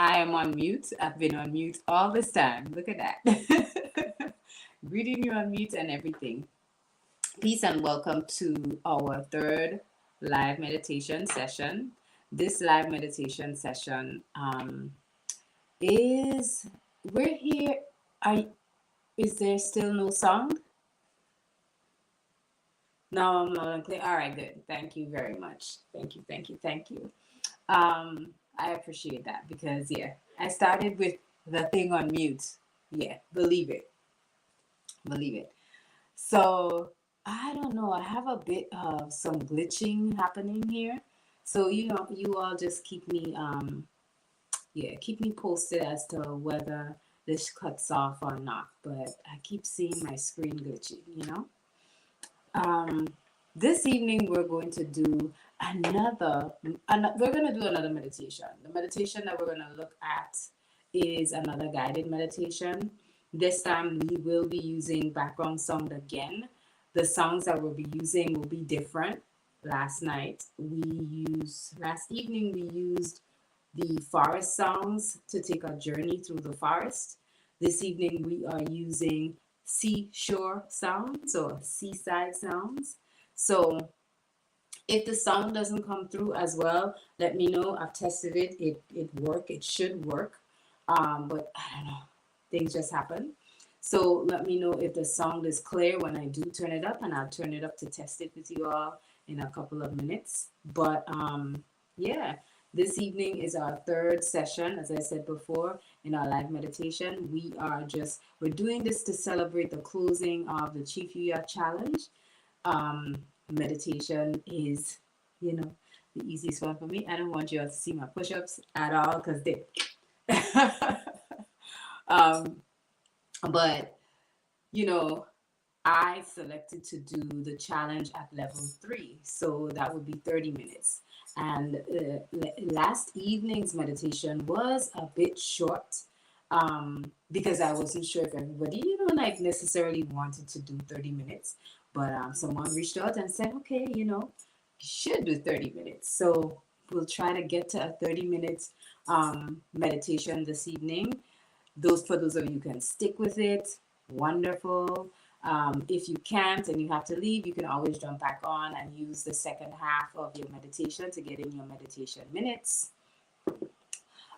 I am on mute. I've been on mute all this time. Look at that. Greeting you on mute and everything. Peace and welcome to our third live meditation session. This live meditation session is we're here. Are is there still no sound? No, I'm not unclear. All right, good. Thank you very much. Thank you. I appreciate that because yeah, I started with the thing on mute. Yeah, believe it. So I don't know. I have a bit of some glitching happening here. So you all just keep me posted as to whether this cuts off or not. But I keep seeing my screen glitching. Um, this evening we're going to do we're going to do another meditation. The meditation that we're going to look at is another guided meditation. This time we will be using background sound again. The songs that we'll be using will be different. Last evening we used the forest sounds to take a journey through the forest. This evening we are using seashore sounds or seaside sounds. So if the sound doesn't come through as well, let me know. I've tested it. It should work. But I don't know. Things just happen. So let me know if the sound is clear when I do turn it up, and I'll turn it up to test it with you all in a couple of minutes. But yeah, this evening is our third session, as I said before, in our live meditation. We're doing this to celebrate the closing of the Chief Yuya challenge. Meditation is, the easiest one for me. I don't want you all to see my push-ups at all because they um, but I selected to do the challenge at level 3, so that would be 30 minutes. And last evening's meditation was a bit short because I wasn't sure if everybody, necessarily wanted to do 30 minutes. But someone reached out and said, okay, you should do 30 minutes. So we'll try to get to a 30 minutes meditation this evening. For those of you who can stick with it, wonderful. If you can't and you have to leave, you can always jump back on and use the second half of your meditation to get in your meditation minutes.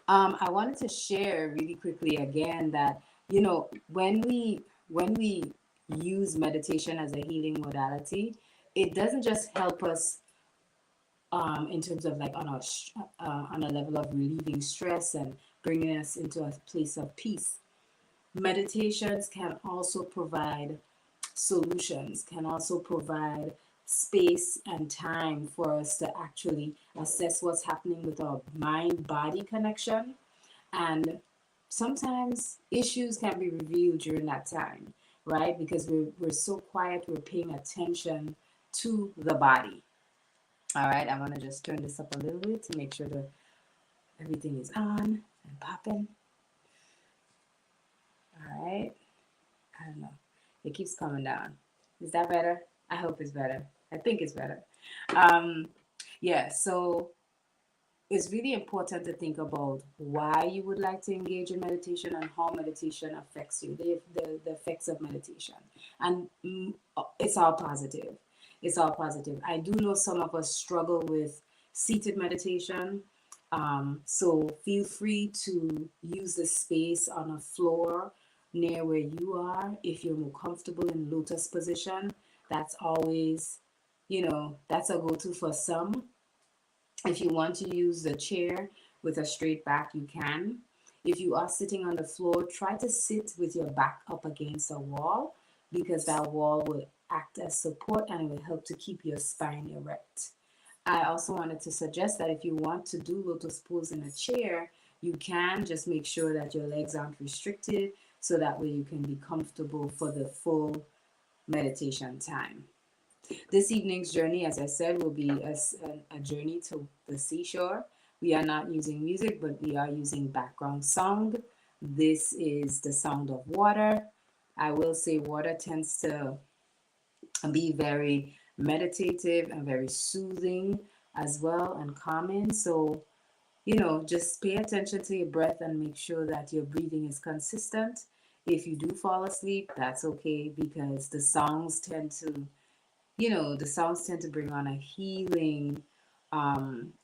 I wanted to share really quickly again that, when we use meditation as a healing modality, it doesn't just help us in terms of like on a level of relieving stress and bringing us into a place of peace. Meditations can also provide solutions, can also provide space and time for us to actually assess what's happening with our mind-body connection. And sometimes issues can be revealed during that time, right? Because we're so quiet, we're paying attention to the body. All right, I'm going to just turn this up a little bit to make sure that everything is on and popping. All right. I don't know. It keeps coming down. Is that better? I hope it's better. I think it's better. Yeah, so it's really important to think about why you would like to engage in meditation and how meditation affects you, the effects of meditation. And it's all positive. It's all positive. I do know some of us struggle with seated meditation. So feel free to use the space on a floor near where you are. If you're more comfortable in lotus position, that's always, that's a go-to for some. If you want to use the chair with a straight back, you can. If you are sitting on the floor, try to sit with your back up against a wall, because that wall will act as support and it will help to keep your spine erect. I also wanted to suggest that if you want to do lotus pose in a chair, you can. Just make sure that your legs aren't restricted, so that way you can be comfortable for the full meditation time. This evening's journey, as I said, will be a journey to the seashore. We are not using music, but we are using background sound. This is the sound of water. I will say water tends to be very meditative and very soothing as well, and calming. So just pay attention to your breath and make sure that your breathing is consistent. If you do fall asleep, that's okay, because the songs tend to bring on a healing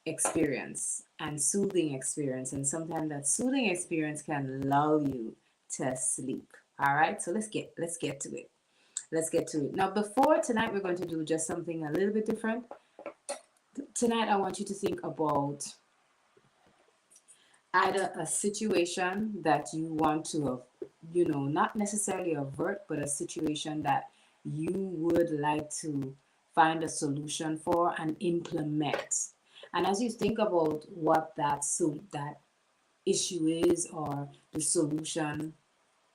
experience and soothing experience, and sometimes that soothing experience can lull you to sleep. All right, so let's get to it. Let's get to it. Now, before tonight, we're going to do just something a little bit different. Tonight, I want you to think about either a situation that you want to, not necessarily avert, but a situation that you would like to find a solution for and implement. And as you think about what that issue is, or the solution,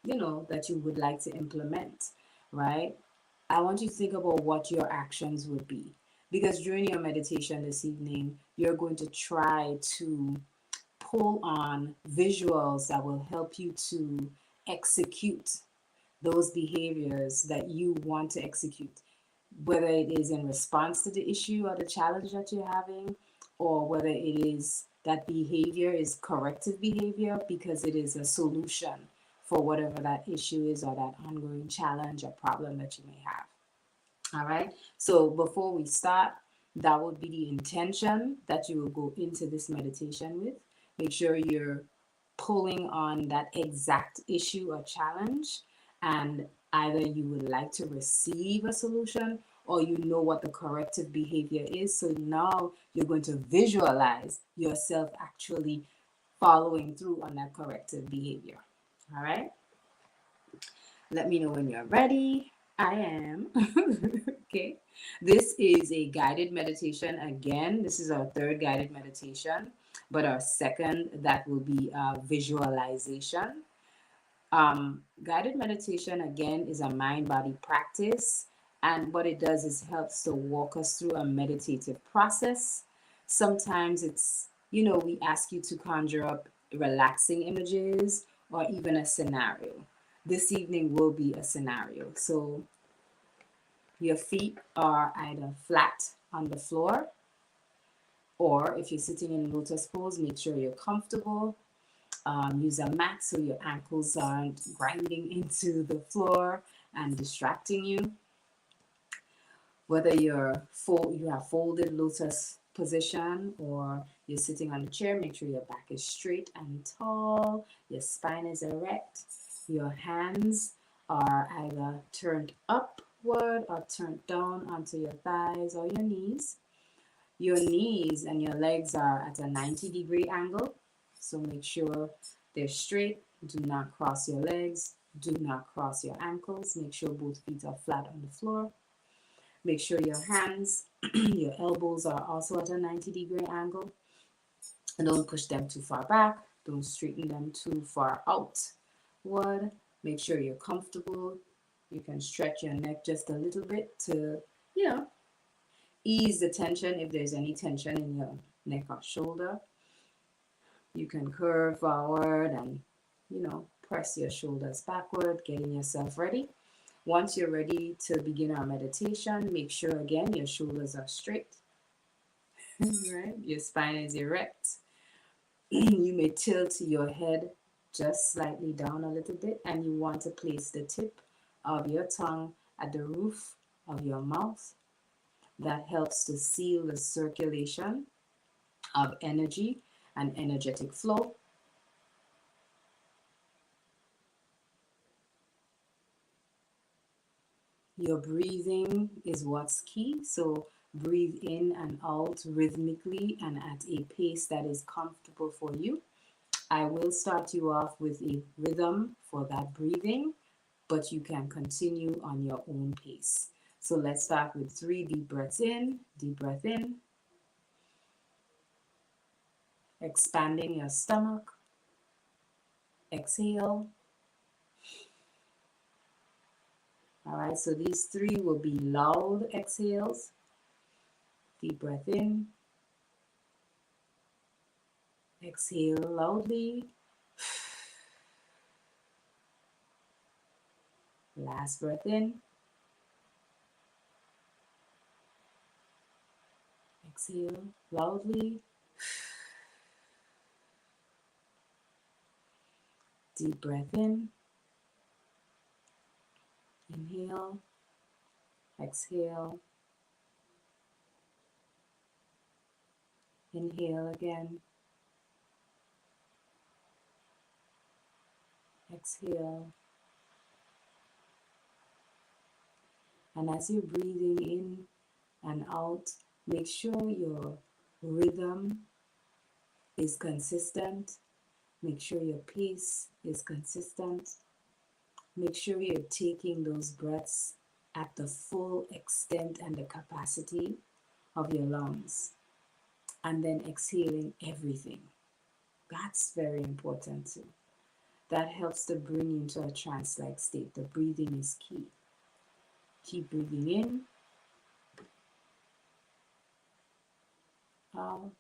that you would like to implement, right? I want you to think about what your actions would be. Because during your meditation this evening, you're going to try to pull on visuals that will help you to execute those behaviors that you want to execute, whether it is in response to the issue or the challenge that you're having, or whether it is that behavior is corrective behavior because it is a solution for whatever that issue is or that ongoing challenge or problem that you may have. All right. So before we start, that would be the intention that you will go into this meditation with. Make sure you're pulling on that exact issue or challenge, and either you would like to receive a solution or you know what the corrective behavior is. So now you're going to visualize yourself actually following through on that corrective behavior. All right. Let me know when you're ready. I am. Okay. This is a guided meditation. Again, this is our third guided meditation, but our second, that will be visualization. Guided meditation, again, is a mind body practice. And what it does is helps to walk us through a meditative process. Sometimes we ask you to conjure up relaxing images or even a scenario. This evening will be a scenario. So your feet are either flat on the floor, or if you're sitting in lotus pose, make sure you're comfortable. Use a mat so your ankles aren't grinding into the floor and distracting you. Whether you have folded lotus position or you're sitting on a chair, make sure your back is straight and tall, your spine is erect, your hands are either turned upward or turned down onto your thighs or your knees. Your knees and your legs are at a 90-degree angle, so make sure they're straight. Do not cross your legs. Do not cross your ankles. Make sure both feet are flat on the floor. Make sure your hands, your elbows are also at a 90-degree angle. And don't push them too far back. Don't straighten them too far outward. Make sure you're comfortable. You can stretch your neck just a little bit to, ease the tension if there's any tension in your neck or shoulder. You can curve forward and, press your shoulders backward, getting yourself ready. Once you're ready to begin our meditation, make sure again your shoulders are straight, right? Your spine is erect. You may tilt your head just slightly down a little bit, and you want to place the tip of your tongue at the roof of your mouth. That helps to seal the circulation of energy and energetic flow. Your breathing is what's key. So breathe in and out rhythmically and at a pace that is comfortable for you. I will start you off with a rhythm for that breathing, but you can continue on your own pace. So let's start with 3 deep breaths in. Deep breath in, expanding your stomach. Exhale. All right, so these 3 will be loud exhales. Deep breath in. Exhale loudly. Last breath in. Exhale loudly. Deep breath in, inhale, exhale, inhale again, exhale. And as you're breathing in and out, make sure your rhythm is consistent. Make sure your pace is consistent. Make sure you're taking those breaths at the full extent and the capacity of your lungs. And then exhaling everything. That's very important too. That helps to bring you into a trance-like state. The breathing is key. Keep breathing in, out.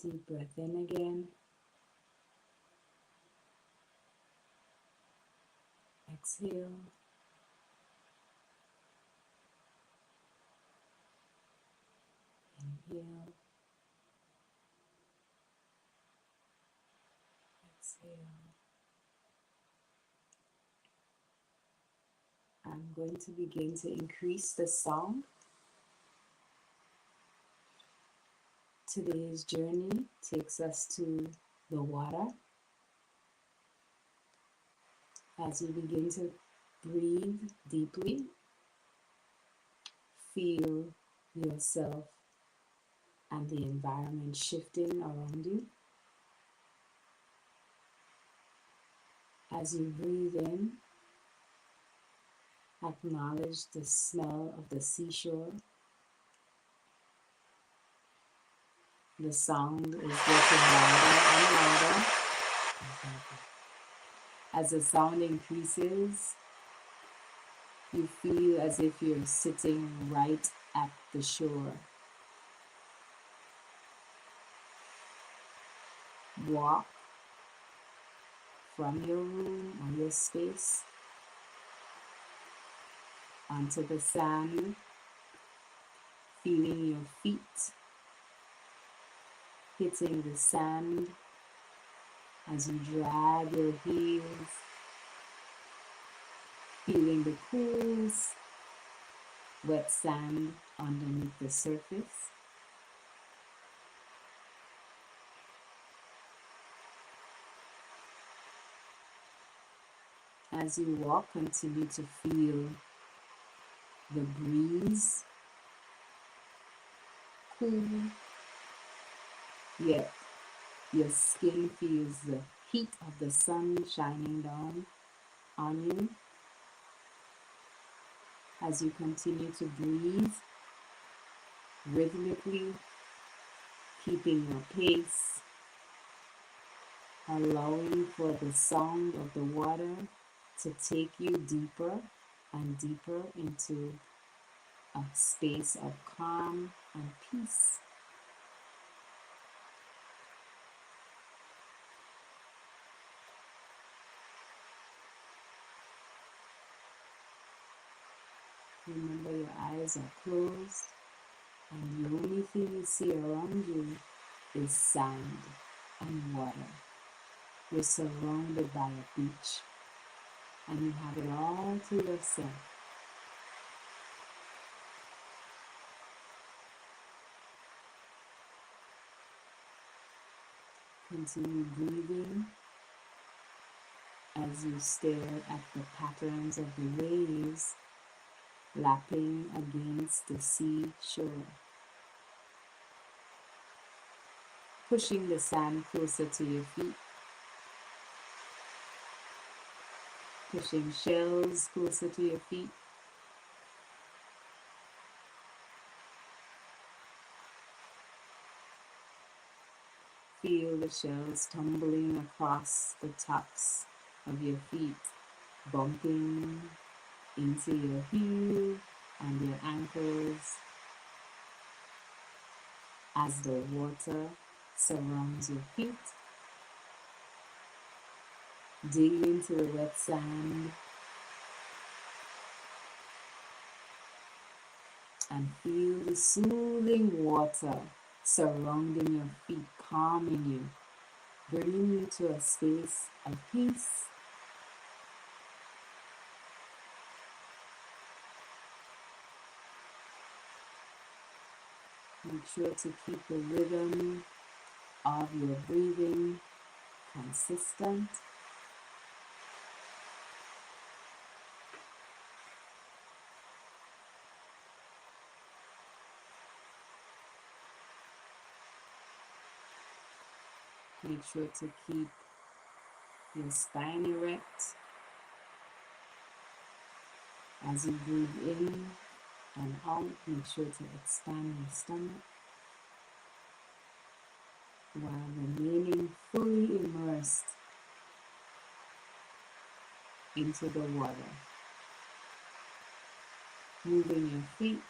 Deep breath in again. Exhale. Inhale. Exhale. I'm going to begin to increase the sound. Today's journey takes us to the water. As you begin to breathe deeply, feel yourself and the environment shifting around you. As you breathe in, acknowledge the smell of the seashore. The sound is getting louder and louder. As the sound increases, you feel as if you're sitting right at the shore. Walk from your room or your space onto the sand, feeling your feet hitting the sand as you drag your heels, feeling the cool, wet sand underneath the surface. As you walk, continue to feel the breeze, cool, yet your skin feels the heat of the sun shining down on you. As you continue to breathe rhythmically, keeping your pace, allowing for the sound of the water to take you deeper and deeper into a space of calm and peace. Remember, your eyes are closed and the only thing you see around you is sand and water. You're surrounded by a beach and you have it all to yourself. Continue breathing as you stare at the patterns of the waves lapping against the seashore, pushing the sand closer to your feet, pushing shells closer to your feet, feel the shells tumbling across the tops of your feet, bumping into your heel and your ankles as the water surrounds your feet. Dig into the wet sand and feel the soothing water surrounding your feet, calming you, bringing you to a space of peace. Make sure to keep the rhythm of your breathing consistent. Make sure to keep your spine erect as you breathe in and out. Make sure to expand your stomach while remaining fully immersed into the water. Moving your feet,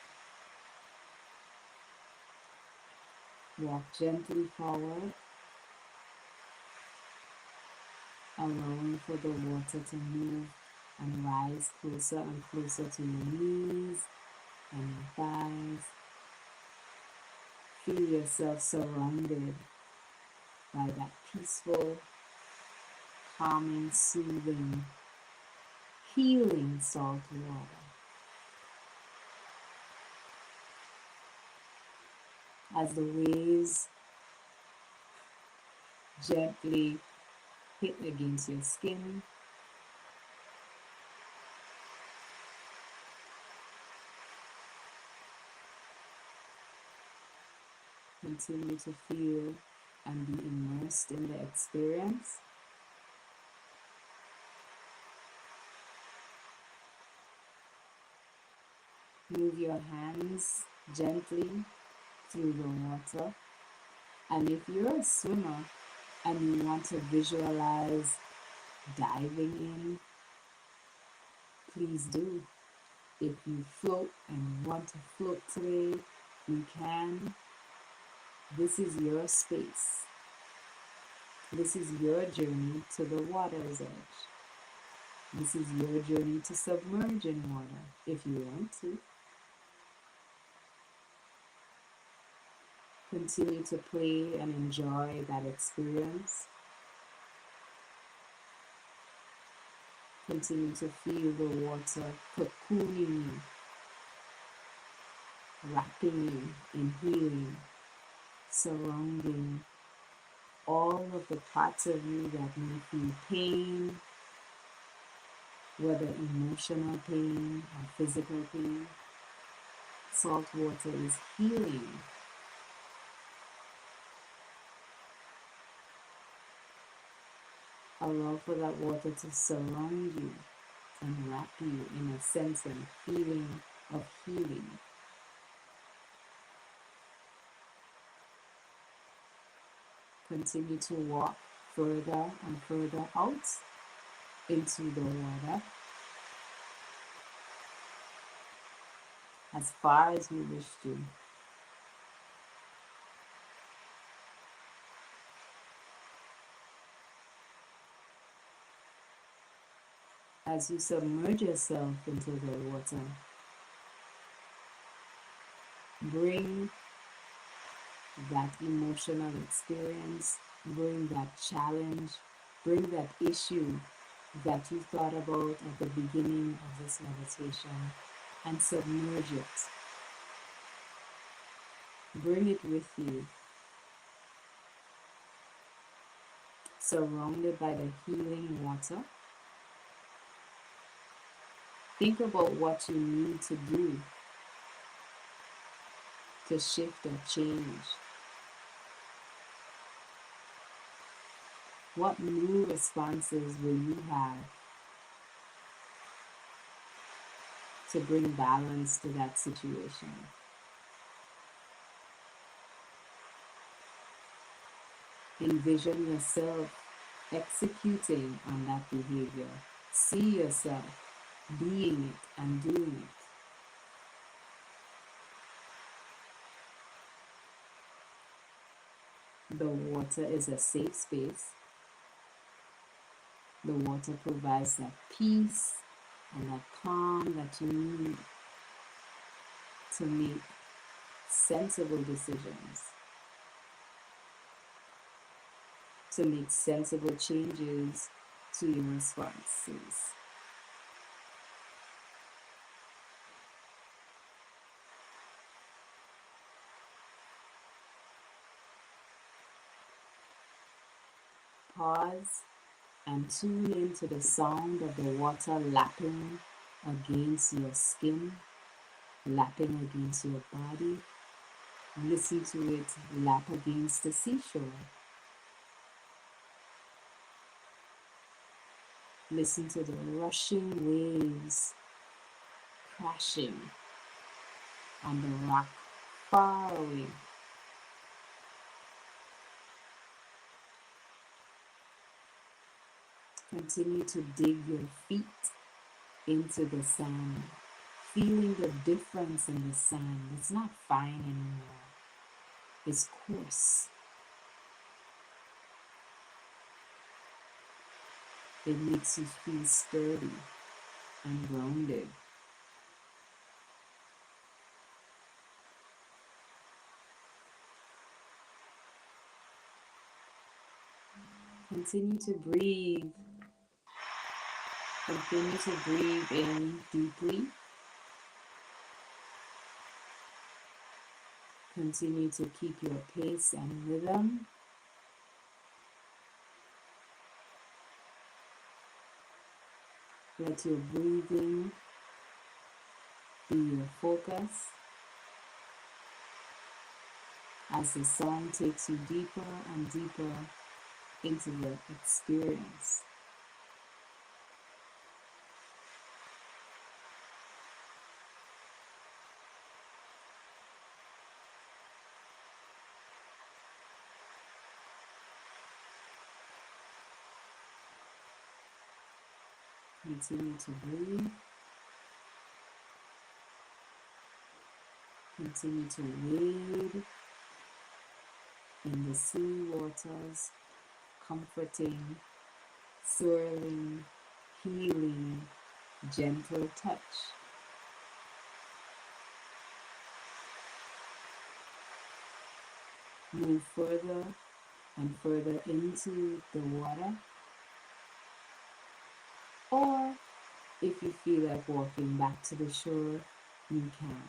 walk gently forward, allowing for the water to move and rise closer and closer to your knees and your thighs. Feel yourself surrounded by that peaceful, calming, soothing, healing salt water. As the waves gently hit against your skin, continue to feel and be immersed in the experience. Move your hands gently through the water. And if you're a swimmer and you want to visualize diving in, please do. If you float and want to float today, you can. This is your space. This is your journey to the water's edge. This is your journey to submerge in water if you want to. Continue to play and enjoy that experience. Continue to feel the water cocooning you, wrapping you in healing, surrounding all of the parts of you that may feel pain, whether emotional pain or physical pain. Salt water is healing. Allow for that water to surround you and wrap you in a sense and feeling of healing. Continue to walk further and further out into the water as far as you wish to. As you submerge yourself into the water, bring that emotional experience, bring that challenge, bring that issue that you thought about at the beginning of this meditation and submerge it. Bring it with you, surrounded by the healing water. Think about what you need to do to shift or change. What new responses will you have to bring balance to that situation? Envision yourself executing on that behavior. See yourself being it and doing it. The water is a safe space. The water provides that peace and that calm that you need to make sensible decisions. to make sensible changes to your responses. Pause and tune into the sound of the water lapping against your skin, lapping against your body. Listen to it lap against the seashore. Listen to the rushing waves crashing on the rock far away. Continue to dig your feet into the sand, feeling the difference in the sand. It's not fine anymore, it's coarse. It makes you feel sturdy and grounded. Continue to breathe. Continue to breathe in deeply. Continue to keep your pace and rhythm. Let your breathing be your focus as the song takes you deeper and deeper into the experience. Continue to breathe. Continue to wade in the sea waters, comforting, swirling, healing, gentle touch. Move further and further into the water. Or if you feel like walking back to the shore, you can.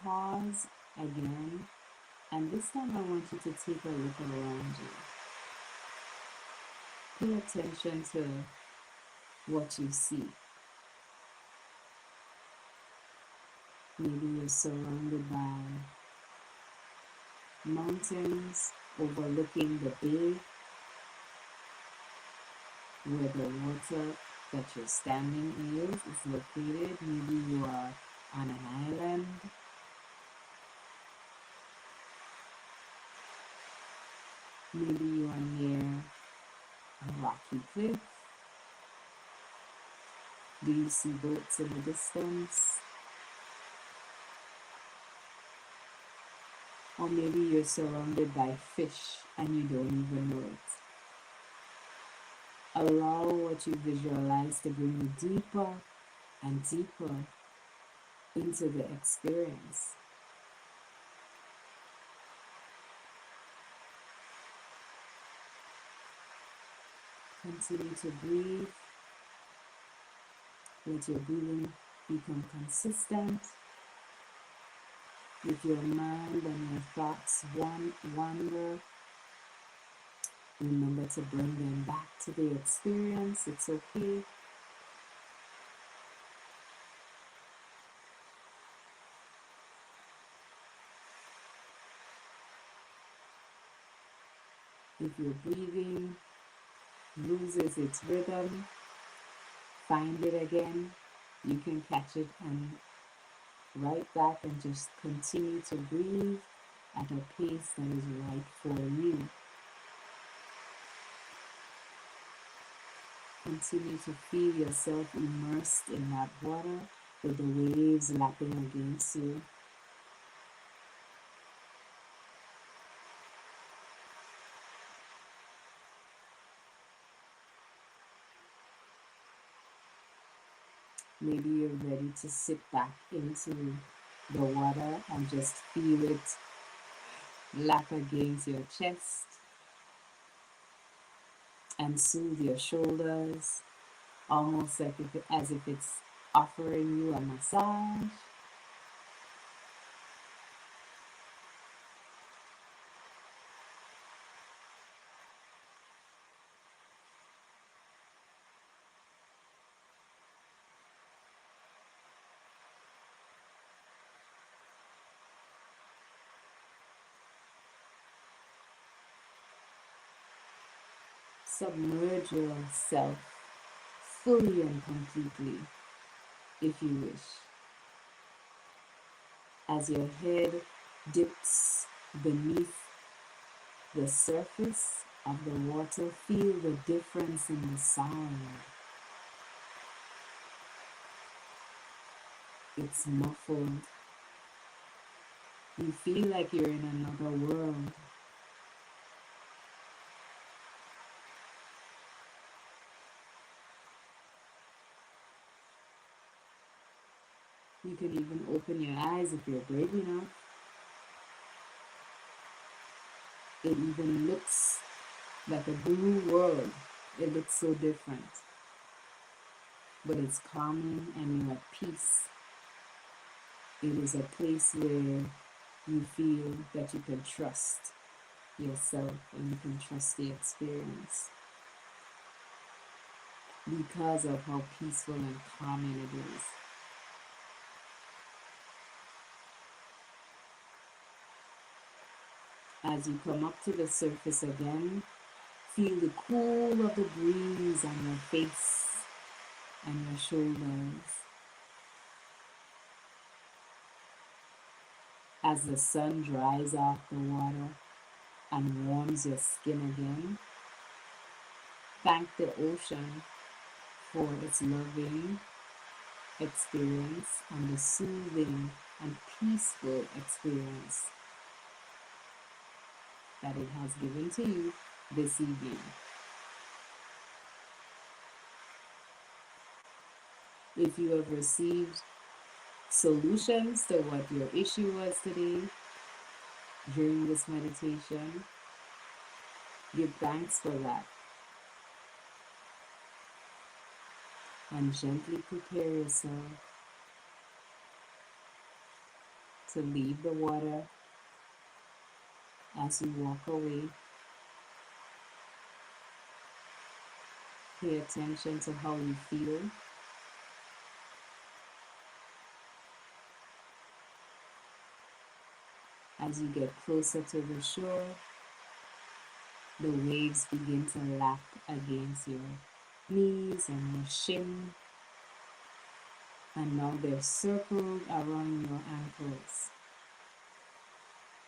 Pause again, and this time I want you to take a look around you. Pay attention to what you see. Maybe you're surrounded by mountains overlooking the bay where the water that you're standing is located. Maybe you are on an island. Maybe you are near a rocky cliff. Do you see boats in the distance? Or maybe you're surrounded by fish and you don't even know it. Allow what you visualize to bring you deeper and deeper into the experience. Continue to breathe. Let your breathing become consistent. If your mind and your thoughts wander, remember to bring them back to the experience. It's okay. If your breathing loses its rhythm, find it again. You can catch it and right back and just continue to breathe at a pace that is right for you. Continue to feel yourself immersed in that water with the waves lapping against you. Maybe you're ready to sit back into the water and just feel it lap against your chest and soothe your shoulders, almost like as if it's offering you a massage. Submerge yourself fully and completely, if you wish, as your head dips beneath the surface of the water. Feel the difference in the sound. It's muffled. You feel like you're in another world. You can even open your eyes if you're brave enough. It even looks like a blue world. It looks so different. But it's calming and you're at peace. It is a place where you feel that you can trust yourself and you can trust the experience because of how peaceful and calming it is. As you come up to the surface again, feel the cool of the breeze on your face and your shoulders. As the sun dries off the water and warms your skin again, thank the ocean for its loving experience and the soothing and peaceful experience that it has given to you this evening. If you have received solutions to what your issue was today during this meditation, give thanks for that and gently prepare yourself to leave the water as you walk away. Pay attention to how you feel. As you get closer to the shore, the waves begin to lap against your knees and your shin, and now they're circled around your ankles.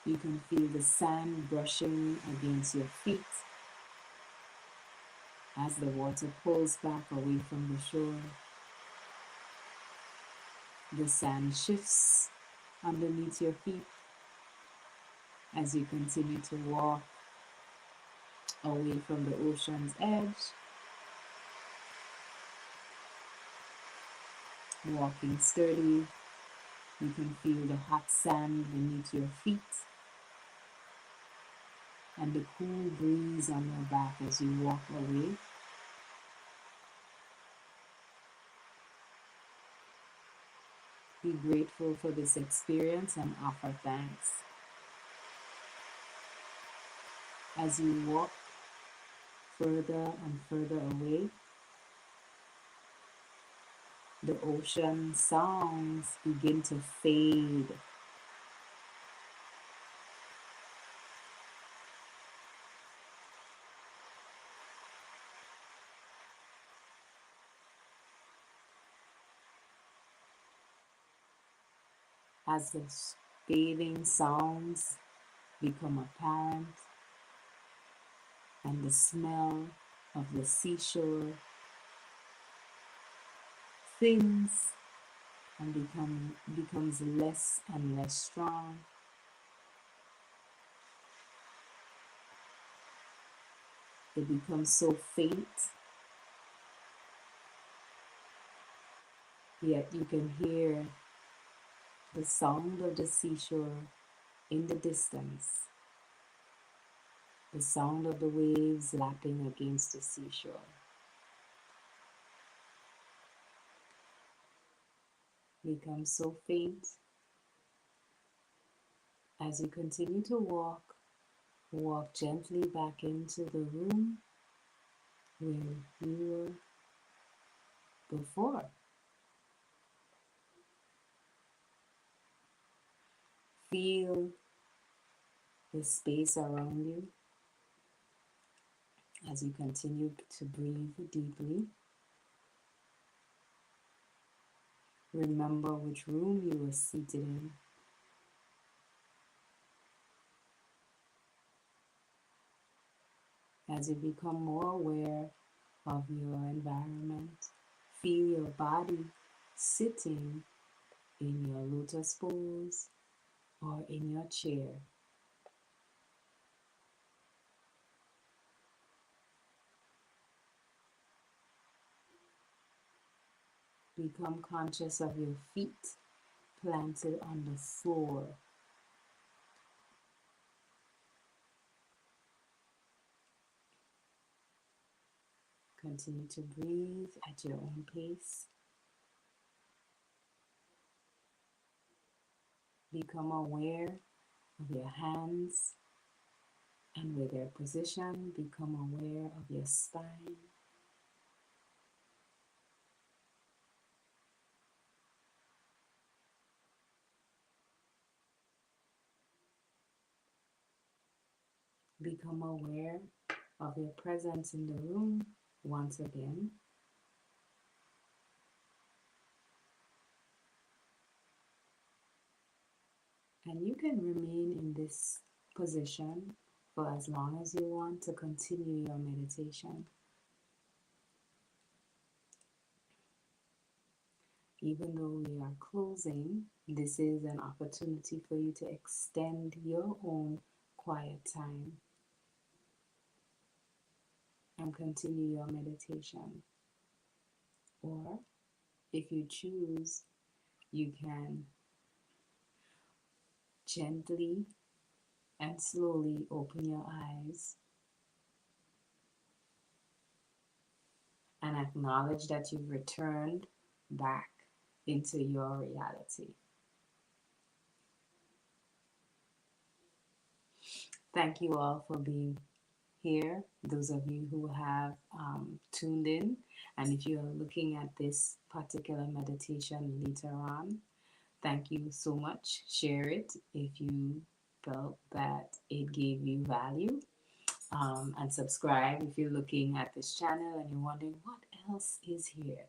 You can feel the sand brushing against your feet as the water pulls back away from the shore. The sand shifts underneath your feet as you continue to walk away from the ocean's edge, walking sturdy. You can feel the hot sand beneath your feet and the cool breeze on your back as you walk away. Be grateful for this experience and offer thanks. As you walk further and further away, the ocean sounds begin to fade. As the fading sounds become apparent and the smell of the seashore thins and becomes less and less strong, it becomes so faint Yet you can hear the sound of the seashore in the distance, the sound of the waves lapping against the seashore. Becomes so faint as you continue to walk. Walk gently back into the room where you were before. Feel the space around you as you continue to breathe deeply. Remember which room you were seated in. As you become more aware of your environment, feel your body sitting in your lotus pose or in your chair. Become conscious of your feet planted on the floor. Continue to breathe at your own pace. Become aware of your hands and with their position. Become aware of your spine. Become aware of your presence in the room once again. And you can remain in this position for as long as you want to continue your meditation. Even though we are closing, this is an opportunity for you to extend your own quiet time and continue your meditation. Or if you choose, you can gently and slowly open your eyes and acknowledge that you've returned back into your reality. Thank you all for being here, those of you who have tuned in. And if you are looking at this particular meditation later on, thank you so much. Share it if you felt that it gave you value. And subscribe if you're looking at this channel and you're wondering what else is here.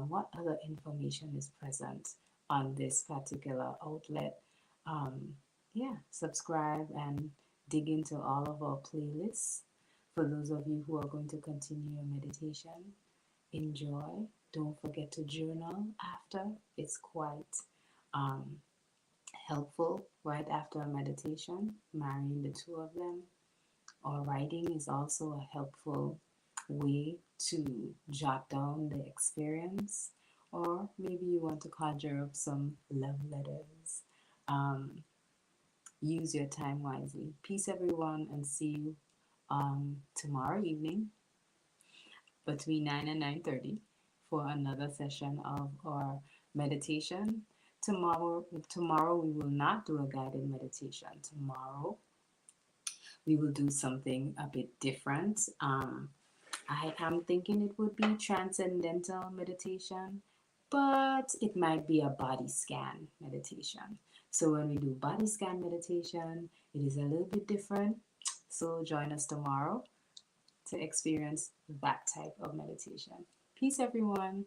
What other information is present on this particular outlet. Um, yeah, subscribe and dig into all of our playlists. For those of you who are going to continue your meditation, enjoy. Don't forget to journal after. It's quite um, helpful right after a meditation, marrying the two of them. Or writing is also a helpful way to jot down the experience, or maybe you want to conjure up some love letters. Um, Use your time wisely. Peace, everyone, and see you tomorrow evening between 9 and 9:30 for another session of our meditation. Tomorrow we will not do a guided meditation. Tomorrow we will do something a bit different. I am thinking it would be transcendental meditation, but it might be a body scan meditation. So when we do body scan meditation, it is a little bit different. So join us tomorrow to experience that type of meditation. Peace, everyone.